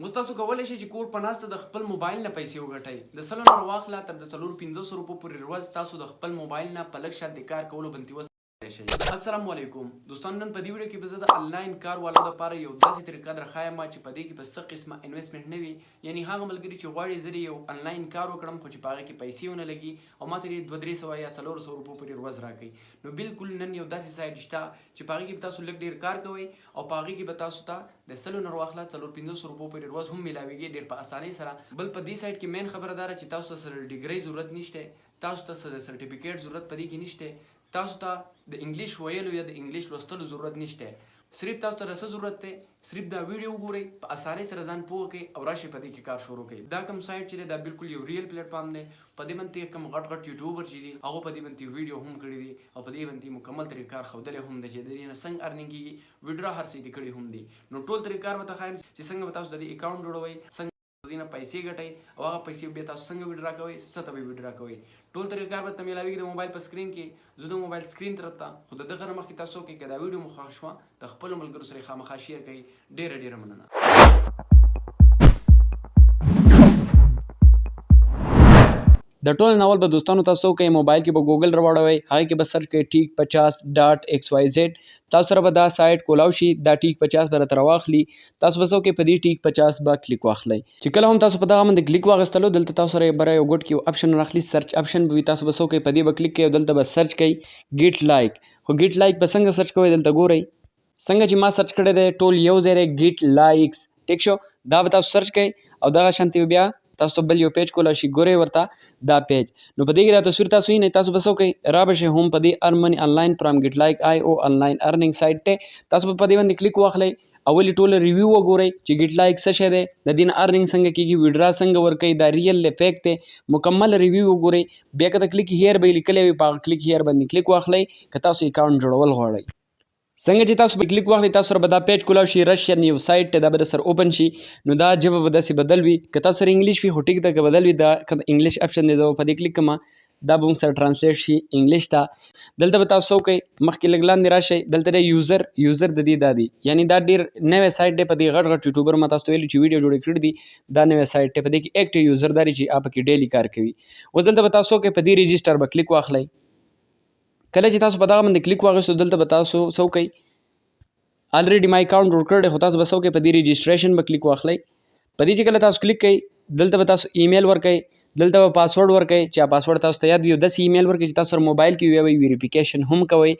اوس تاسو کولی شئ چې کور په ناسته د خپل موبایل نه پیسې وګټئ. د 100 نه واخله تر د 450 روپو پورې ورځ تاسو د خپل موبایل نه په لږ شان د کار کولو باندې السلام علیکم دوستان، نن په دې ویډیو کې به زه د انلاین کار والو لپاره یو داسې طریقه درښایم چې په دې کې به څه قسمه انویسټمنټ نه وي. یعنی هغه ملګري چې غواړي زه یو انلاین کار وکړم خو چې په هغه کې پیسې ونه لګي او ماته یې 200-300 یا 400 روپو پورې ورځ راکړي، نو بالکل نن یو داسې سایټ شته چې په هغه کې به تاسو لږ ډېر کار کوئ او په هغه کې به تاسو ته د 100 نه واخله 450 روپو پورې ورځ هم ملاویږي ډېر په اسانۍ سره. بل په دې سایټ کې مین خبره ده چې تاسو سره ډیګري ضرورت نشته، تاسو ته سرټیفیکیټ ضرورت پدې کې نشته، تاسو ته د انګلیش ویلو یا د انګلیش لوستلو ضرورت نشته. صرف تاسو ته څه ضرورت دی؟ صرف دا ویډیو وګورئ، په اسانۍ سره ځان پوه کړئ او راشئ په دې کې کار شروع کړئ. دا کوم سایټ چې دی دا بالکل یو ریل پلیټ فارم دی. په دې باندې کوم غټ یوټیوبر چې دي هغه په دې باندې ویډیو هم کړی دي او په دې باندې مکمل طریقې کار ښودلی هم دی چې د دې نه څنګه ارنینګ کېږي، ویډرا هر څه دې کړي هم دي. نو ټول طریقې کار به ته ښایم چې څنګه به تاسو د دې اکاونټ جوړوئ، څنګه دینه پیسې ګټئ او هغه پیسې بیا تاسو څنګه ویډرا کوئ، څه ته به ویډرا کوئ. ټول طریقې کار به ته میلاویږي د موبایل په سکرین کې. زه د موبایل سکرین طرف ته خو د دغه نه مخکې تاسو کې که دا ویډیو مو خوښ شوه د خپلو ملګرو سره یې خامخا شیر کړئ. ډېره مننه. د ټول ناول به دوستانو تاسو کې موبایل کې به ګوګل راوړوي، هغه کې به سرچ کوئ ټیک 50.xyz. تاسو سره به دا سایټ کولاو شي. دا ټیک 50 به راته راواخلي، تاسو به څه وکئ په دې ټیک 50 به کلیک واخلئ. چې کله هم تاسو په دغه باندې کلیک واخیستلو دلته تاسو سره بره یو ګوټ کې یو اپشن راخلي، سرچ اپشن به وي. تاسو به څه وکئ په دې به کلیک کوئ او دلته به سرچ کوئ ګیټ لایک. خو ګیټ لایک به څنګه سرچ کوئ دلته ګورئ، څنګه چې ما سرچ کړی دی ټول یو ځای دی ګیټ لایکس. ټیک شو، دا به تاسو سرچ کوئ او دغه شانتي بیا تاسو بل یو پیج کولی شي. ګورئ ورته دا پیج، نو په دې کې دا تصویر تاسو وینئ. تاسو به څه وکئ را به شئ هم په دې ارن منی آنلاین فرام ګیټ لایک آی او آنلاین ارنینګ سایټ دی. تاسو به په دې باندې کلیک واخلئ او ولې ټوله ریویو وګورئ چې ګیټ لایک څه شی دی، د دې نه ارنینګ څنګه کېږي، ویډرا څنګه ورکوي، دا ریل دی فیک دی، مکمل ریویو وګورئ. بیا که د کلیک هیر به یې لیکلی وي په هغه کلیک هیر باندې کلیک واخلئ که تاسو اکاونټ جوړول غواړئ. څنګه چې تاسو په کلیک واخلئ تاسو سره به دا پیج کولاو شي. رشین یو سایټ دی، دا به در سره اوپن شي. نو دا ژبه به داسې بدل وي، که تاسو سره انګلیش وي خو ټیک ده، که بدل وي دا انګلیش اپشن دی زه په دې کلیک کوم، دا به موږ سره ټرانسلیټ شي انګلیش ته. دلته به تاسو وکئ مخکې لږ لاندې راشئ، دلته دی یوزر د دې دا دی، یعنی دا ډېر نوی سایټ دی. په دې غټ یوټیوبر ما تاسو ته ویلي چې ویډیو جوړې کړي دي، دا نوی سایټ دی. په دې کې ایکټیو یوزر دا چې هغه پکې ډیلی کار کوي. اوس دلته به تاسو وکئ په دې رجسټر به کلیک واخلئ. کله چې تاسو په دغه باندې کلیک واخیستو دلته به تاسو څه وکئ، الریډي ما اکاونټ جوړ کړی خو تاسو به څه وکئ په دې رجسټریشن به کلیک واخلئ. په دې چې کله تاسو کلیک کوئ دلته به تاسو ایمیل ورکئ، دلته به پاسورډ ورکئ چې پاسورډ تاسو ته یاد وي، داسې ایمیل ورکئ چې تاسو سره موبایل کې وي، ویریفیکیشن هم کوئ.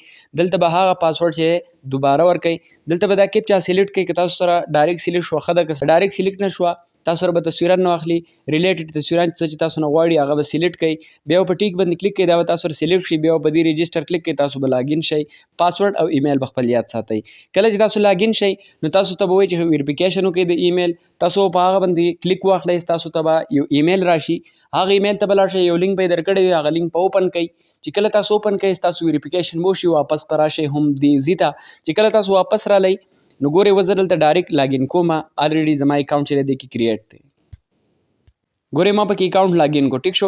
دلته به هغه پاسورډ چې دوباره ورکئ. دلته به دا کیپچا سلیکټ کړئ که تاسو سره ډایرکټ سلیکټ شوه ښه ده، که ډایرکټ سلیکټ نه شوه تاسو سره به تصویران نه واخلي، ریلیټډ تصویران څه چې تاسو نه غواړي هغه به سلیکټ کړئ. بیا په ټیک باندې کلیک کړئ، دا به تاسو سره سلیکټ شي. بیا په دې رجسټر کلیک کړئ، تاسو به لاګین شئ. پاسورډ او ایمیل به خپل یاد ساتئ. کله چې تاسو لاګین شئ نو تاسو ته به وایي چې ویریفیکیشن وکړئ د ایمیل. تاسو په هغه باندې کلیک واخلئ، تاسو ته به یو ایمیل راشي، هغه ایمیل ته به لاړ شئ، یو لینک به یې درکړی وي، هغه لینک په اوپن کړئ. چې کله تاسو اوپن کړئ تاسو ویریفیکیشن وشي، واپس به راشئ هم دې ځي ته. چې کله تاسو واپس رالی نو ګورئ اوس زه دلته ډایرکټ لاګین کوم، الریډي زما اکاونټ چې دی دې کې کریټ دی. ګورئ ما پکې اکاونټ لاګین کو. ټیک شو،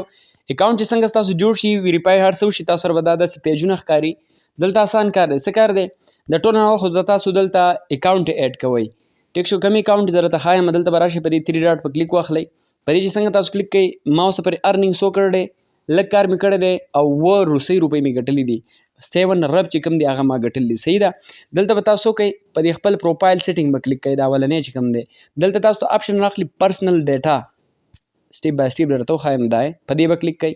اکاونټ چې څنګه ستاسو جوړ شي ویریفای هر څه وشي تاسو سره به دا داسې پیجونه ښکاري. دلته آسان کار دی. څه کار دی؟ د ټول نه خو تاسو دلته اکاونټ ایډ کوئ. ټیک شو، کوم اکاونټ زه راته ښایم دلته به راشئ په دې 3 ډاټ په کلیک واخلئ. په دې چې څنګه تاسو کلیک کوئ ما اوس پرې ارنینګ څو کړی دی، لږ کار مې کړی دی او 9 روپۍ مې ګټلي دي. 7 رب چې کوم دی هغه ما ګټلی دی. صحیح ده. دلته به تاسو کوئ په دې خپل پروفایل سیټینګ به کلیک کوئ، دا اولنی چې کوم دی دلته تاسو ته اپشن راخلي پرسنل ډیټا، سټیپ بای سټیپ درته وښایم. دا په دې به کلیک کوئ.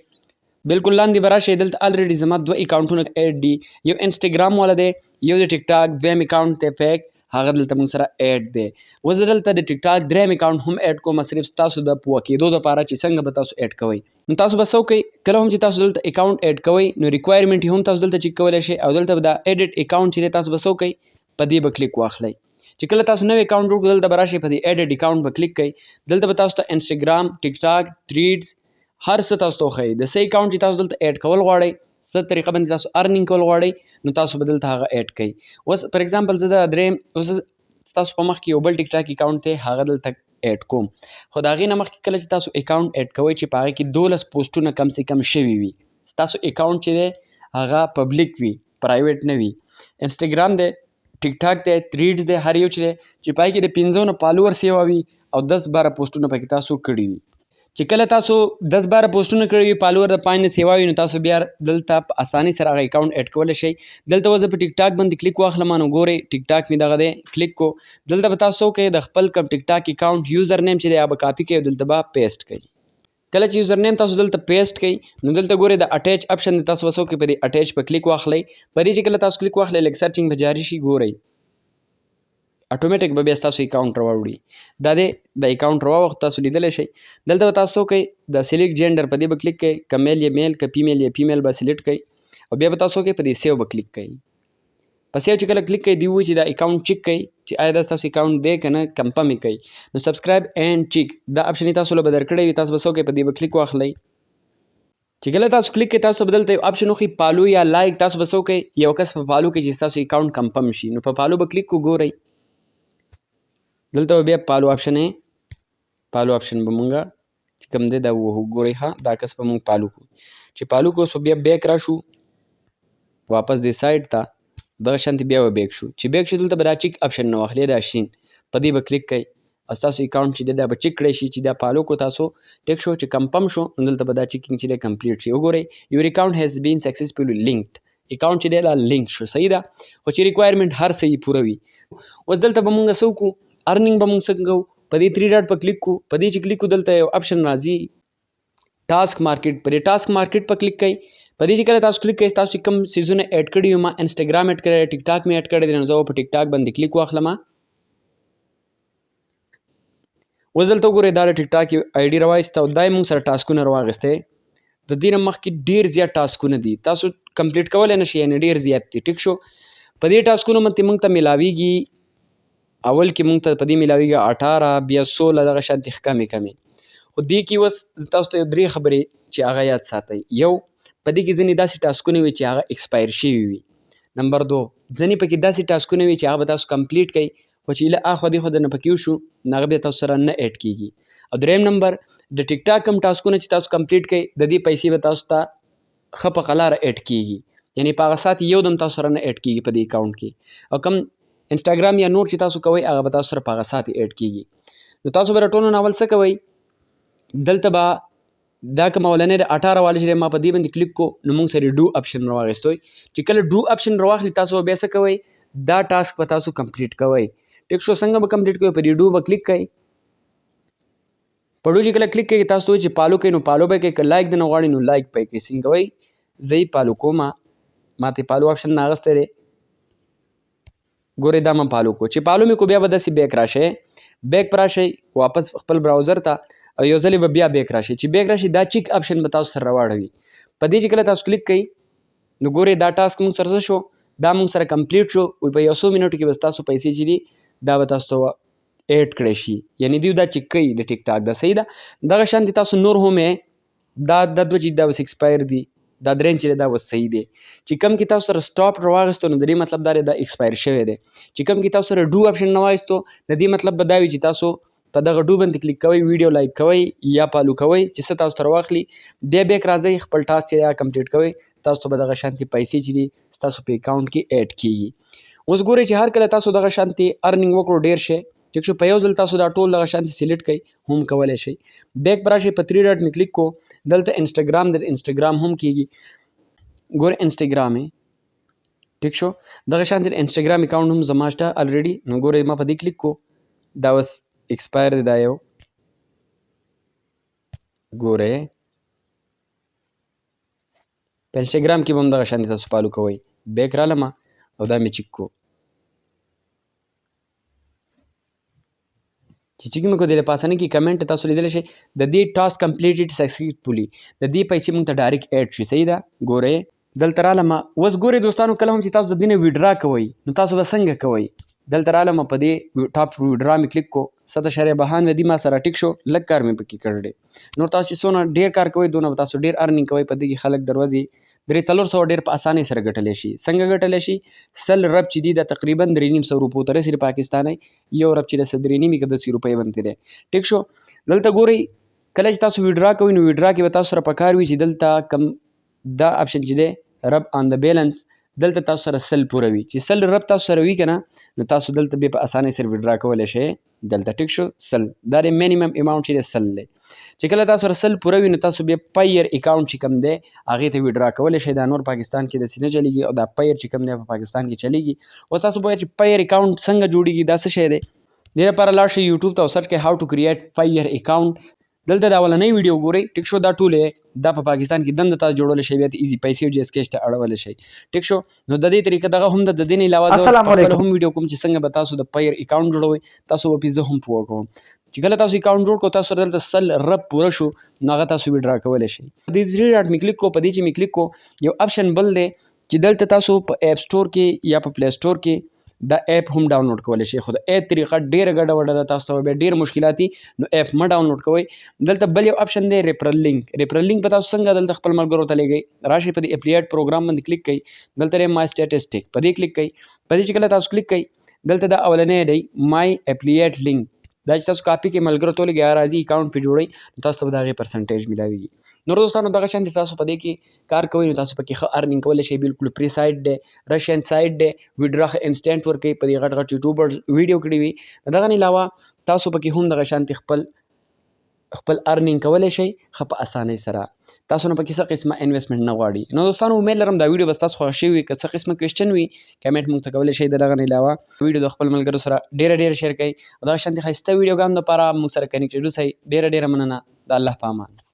بالکل لاندې به راشئ، دلته الریډي زما 2 اکاونټونه ایډ دي، یو انسټاګرام والا دی، یو د ټیک ټاک، دویم اکاونټ دی فیک، هغه دلته موږ سره ایډ دی. اوس زه دلته د ټیک ټاک دریم اکاونټ هم ایډ کوم، صرف تاسو د پوه کېدو دپاره چې څنګه به تاسو ایډ کوئ. نو تاسو به څه وکئ، کله هم چې تاسو دلته اکاونټ ایډ کوئ نو ریکوایرمنټ هم تاسو دلته چیک کولی شئ، او دلته به دا ایډټ اکاونټ چې دی تاسو به څه وکئ په دې به کلیک واخلئ. چې کله تاسو نوی اکاونټ جوړ کړئ دلته به راشئ په دې ایډټ اکاونټ به کلیک کوئ. دلته به تاسو ته انسټاګرام، ټیک ټاک، تھریډز هر څه تاسو ته وښیي. د څه اکاونټ چې تاسو دلته ایډ کول غواړئ، څه طریقه باندې تاسو ارنینګ کول غواړئ، نو تاسو به دلته هغه ایډ کوئ. اوس فار ایگزامپل زه د دریم اوس تاسو په مخ کې یو بل ټیک ټاک اکاونټ دی هغه دلته ایډ کوم. خو د هغې نه مخکې کله چې تاسو اکاونټ ایډ کوئ چې په هغه کې 12 پوسټونه کم سے کم شوي وي، ستاسو اکاونټ چې دی هغه پبلیک وي، پرایویټ نه وي. انسټاګرام دی، ټیک ټاک دی، تھریډز دی، هر یو چې دی چې په هغې کې د 15 نه فالوورس یې وي او 10-12 پوسټونه پکې تاسو کړي وي. چې کله تاسو 10-12 پوسټونه کړي وي فالوور د 5 نه سیوا وي نو تاسو بیا دلته په اسانۍ سره هغه اکاونټ اډ کولی شئ. دلته اوس زه په ټیک ټاک باندې کلیک واخلم نو ګورئ ټیک ټاک مې دغه دی کلیک کو. دلته به تاسو کوئ د خپل کوم ټیک ټاک اکاونټ یوزر نیم چې دی هغه به کاپي کوئ دلته به پیسټ کوئ. کله چې یوزر نیم تاسو دلته پیسټ کړئ نو دلته ګورئ د اټیچ اپشن دی تاسو به څه وکړئ په دې اټیچ په کلیک واخلئ. په دې چې کله تاسو کلیک واخلئ لږ سرچینګ به جاري شي ګورئ اټومیټک به بیا ستاسو اکاونټ راوړي. دا دی د اکاونټ راوخت تاسو لیدلی شئ. دلته به تاسو کوئ د سلیکټ جینډر په دې به کلیک کوئ که میل یا میل که فیمیل یا فیمیل به سلیکټ کوئ او بیا به تاسو کوئ په دې سیو به کلیک کوئ. په سیو چې کله کلیک کوئ دوی وایي چې دا اکاونټ چیک کوئ چې آیا دا ستاسو اکاونټ دی که نه کنفرم یې کوئ. نو سبسکرایب اینډ چیک دا اپشن یې تاسو له به درکړی وي تاسو به څه کوئ په دې به کلیک واخلئ. چې کله تاسو کلیک کوئ تاسو به دلته یو اپشن وښي فالو یا لایک تاسو به څه کوئ یو کس په فالو کوئ چې ستاسو اکاونټ کنفرم شي. نو په فالو به کلیک کو ګورئ دلته بیا فالو اپشن به مونږه چې کوم دی دا ووهو. ګورئ ها دا کس به مونږ فالو کړو. چې فالو کړو اوس بیا بیک راشو واپس دې سایډ ته دغه شانتې بیا به بیک شو. چې بیک شو دلته به دا چیک اپشن نه واخلې دا شین په دې به کلیک کوئ او ستاسو اکاونټ چې دی دا به چیک کړی شي چې دا فالو کړو تاسو ټیک شو چې کنفرم شو نو دلته به دا چیکینګ چې دی کمپلیټ شي. وګورئ یور اکاونټ هیز بین سکسسفولي لینکډ اکاونټ چې دی دا لینک شو صحیح ده خو چې ریکوایرمنټ هر څه یې پوره وي. اوس دلته به مونږ څه وکړو ارننګ به مونږ څنګه کوو په دې 3 ډاټ په کلیک کو. په دې چې کلیک کو دلته یو اپشن راځي ټاسک مارکیټ په دې ټاسک مارکیټ په کلیک کوئ. په دې چې کله تاسو کلیک کوئ تاسو کوم سیزونه اډ کړي وي ما انسټاګرام اډ کړی ټیک ټاک مې اډ کړی دی نو زه په ټیک ټاک باندې کلیک واخلم. اوس دلته وګورئ دا د ټیک ټاک آی ډي راوایسته او دا یې مونږ سره ټاسکونه راواخیستی. د دې نه مخکې ډېر زیات ټاسکونه دي تاسو کمپلیټ کولی نه شئ یعنې ډېر زیات دي ټیک شو. په دې ټاسکونو باندې مونږ ته میلاویږي اول کې مونږ ته په دې میلاویږي 18 بیا 16 دغه شانتې کمې خو دې کې اوس تاسو ته 3 خبرې چې هغه یاد ساتئ. یو په دې کې ځینې داسې ټاسکونه وي چې هغه ایکسپایر شوي وي. نمبر 2 ځینې پکې داسې ټاسکونه وي چې هغه به تاسو کمپلیټ کوئ خو چې له اخوا دېخوا درنه پکې وشو نو هغه بیا تاسو سره نه اډ کېږي. او دریم نمبر د ټیک ټاک کوم ټاسکونه چې تاسو کمپلیټ کوئ د دې پیسې به تاسو ته ښه په قلاره اډ کېږي یعنې په هغه ساعت یو دم تاسو سره نه اډ کېږي په دې اکاونټ کې. او کوم انسټاګرام یا نور چې تاسو کوئ هغه به تاسو سره په هغه ساعت اډ کېږي. نو تاسو به د ټولو نه اول څه کوئ دلته به دا کوم اولنی د 18 والی چې ما په دې باندې کلیک کو نو موږ سره ډو اپشن راواخیستوی. چې کله ډو اپشن راواخلي تاسو بیا څه کوئ دا ټاسک به تاسو کمپلیټ کوئ ټیک شو. څنګه به کمپلیټ کوئ په دې ډو به کلیک کوئ. په ډو چې کله کلیک کوئ تاسو چې فالو کوئ نو فالو به کوئ که لایک درنه غواړئ نو لایک به یې کوئ. څنګه وایي زه یې فالو کوم ما ته فالو اپشن نه اخیستی دی ګورئ دا ما فالو کو. چې فالو مې کو بیا به داسې بیک راشئ بیک په راشئ واپس خپل براوزر ته او یو ځلې به بیا بیک راشئ. چې بیک راشئ دا چیک اپشن به تاسو سره راواړوي. په دې چې کله تاسو کلیک کوئ نو ګورئ دا ټاسک موږ سره څه شو دا موږ سره کمپلیټ شو. په یو څو منټو کې به ستاسو پیسې چې دي دا به تاسو ته اډ کړی شي یعنې دوی دا چیک کوي د ټیک ټاک دا صحیح ده. دغه شانتې تاسو نور هم دا دوه چې دا اوس ایکسپایر دي دا درېیم چې دا اوس صحیح دی. چې کوم کې تاسو سره سټاپ راواخیستو نو د دې مطلب دا دی دا ایکسپایر شوی دی. چې کوم کې تاسو سره ډو اپشن نه واخیستو د دې مطلب به دا وي چې تاسو په دغه ډو باندې کلیک کوئ ویډیو لایک کوئ یا فالو کوئ چې څه تاسو ته راواخلي بیا بیک راځئ خپل ټاسک چې دی کمپلیټ کوئ تاسو ته به دغه شانتې پیسې چې دي ستاسو په اکاونټ کې اډ کېږي. اوس ګورئ چې هر کله تاسو دغه شانتې ارننګ وکړو ډېر شی ټیک شو په یو ځل تاسو دا ټول دغه شانتې سلیکټ کوئ هم کولی شئ. بیک په راشئ په 3 ډاټ مې کلیک کو دلته انسټاګرام د انسټاګرام هم کېږي. ګورئ انسټاګرام ټیک شو دغه شانتې د انسټاګرام اکاونټ هم زما شته الریډي. نو ګورئ ما په دې کلیک کو دا اوس ایکسپایر دی دا یو ګورئ په انسټاګرام کې به هم دغه شانتې تاسو فالو کوئ. بیک رالم او دا مې چیک کو چې چیک مې کو د پاسنه کې کمنټ تاسو لیدلی شئ د دې ټاسک کمپلیټډ سکسسفولي د دې پیسې موږ ته ډایرکټ اډ شي صحیح ده. ګورئ دلته رالم اوس ګورئ دوستانو کله هم چې تاسو د دې نه ویډرا کوئ نو تاسو به څنګه کوئ. دلته رالم په دې ټاپ ویډرا مې کلیک کو 7.92 دی ما سره ټیک شو لږ کار مې پکې کړی دی. نور تاسو چې څونه ډېر کار کوئ دونه به تاسو ډېر ارننګ کوئ. په دې کې خلک دروازې 300 ډېر په اسانۍ سره ګټلی شي. څنګه ګټلی شي 100 رب چې دي دا تقریبا 350 روپو ته رسېږي پاکستانۍ یو رب چې د 3.5 که 10 روپۍ باندې دی ټیک شو. دلته ګورئ کله چې تاسو ویډرا کوئ نو ویډرا کې به تاسو سره پکار وي چې دلته کم دا اپشن چې دی رب آن د بیلنس دلته تاسو سره سل پوره وي چې سل رب تاسو سره وي که نه نو تاسو دلته بیا په اسانۍ سره وډرا کولی شئ دلته ټیک شو سل دا د مینیمم اماونټ چې دی سل دی چې کله تاسو سره سل پوره وي نو تاسو بیا پایر اکاونټ چې کوم دی هغې ته وډرا کولی شئ دا نور پاکستان کې داسې نه چلیږي او دا پایر چې کوم دی په پاکستان کې چلیږي او تاسو باید چې پایر اکاونټ څنګه جوړیږي دا څه شی دی دې لپاره لاړ شئ یوټیوب ته او سرچ کړئ هاو ټو کریټ پایر اکاونټ دلته دا اولنۍ ویډیو ګورئ ټیک شو دا ټولې دا په پاکستان کې دنده تاسو جوړولی شئ بیا ته ایزي پیسې او جی اس کیش ته اړولی شئ ټیک شو نو د دې طریقه دغه هم د دې نه علاوه السلام علیکم هم ویډیو کوم چې څنګه به تاسو د پایر اکاونټ جوړوئ تاسو به پې زه هم پوه کوم چې کله تاسو اکاونټ جوړ کړو تاسو دلته سل رب پوره شو نو هغه تاسو وډرا کولی شئ د دې ډاټ مې کلیک کو په دې چې مې کلیک کو یو اپشن بل دی چې دلته تاسو په اپ سټور کې یا په پلی سټور کې دا اپ هم ډاونلوډ کولی شئ خو د اپ طریقه ډېره ګډه وډه ده تاسو ته بیا ډېر مشکلاتي نو اپ مه ډاونلوډ کوئ دلته بل یو اپشن دی ریفرل لینک به تاسو څنګه دلته خپل ملګرو ته لیږئ راشئ په دې اپلیټ پروګرام باندې کلیک کړئ دلته دی مای سټیټسټک په دې کلیک کړئ په دې چې کله تاسو کلیک کړئ دلته دا اولنی دی مای اپلیټ لینک دا چې تاسو کاپي کې ملګرو ته ولګئ راځي اکاونټ پې جوړئ نو تاسو ته به د هغې پرسنټیج میلاویږي نور دوستانو دغه شان تاسو په دې کې کار کوئ نو تاسو پکې ښه ارنینګ کولی شئ بالکل پری سایټ دی رشین سایټ دی ویډرا ښه انسټنټ ورکوي په دې غټ غټ یوټیوبرز ویډیو کړي وي د دغه نه علاوه تاسو پکې هم دغه شانتې خپل ارنینګ کولی شئ ښه په اسانۍ سره تاسو نه پکې څه قسمه انویسټمنټ نه غواړي نو دوستانو امید لرم دا ویډیو بس تاسو خوښ شوي وي که څه قسمه کوېسچن وي کمنټ موږ ته کولی شئ د دغه نه علاوه ویډیو د خپل ملګرو سره ډېره شیر کړئ او دغه شانتې ښایسته ویډیوګانو دپاره موږ سره کنیکټډ اوسئ ډېره مننه د الله په امان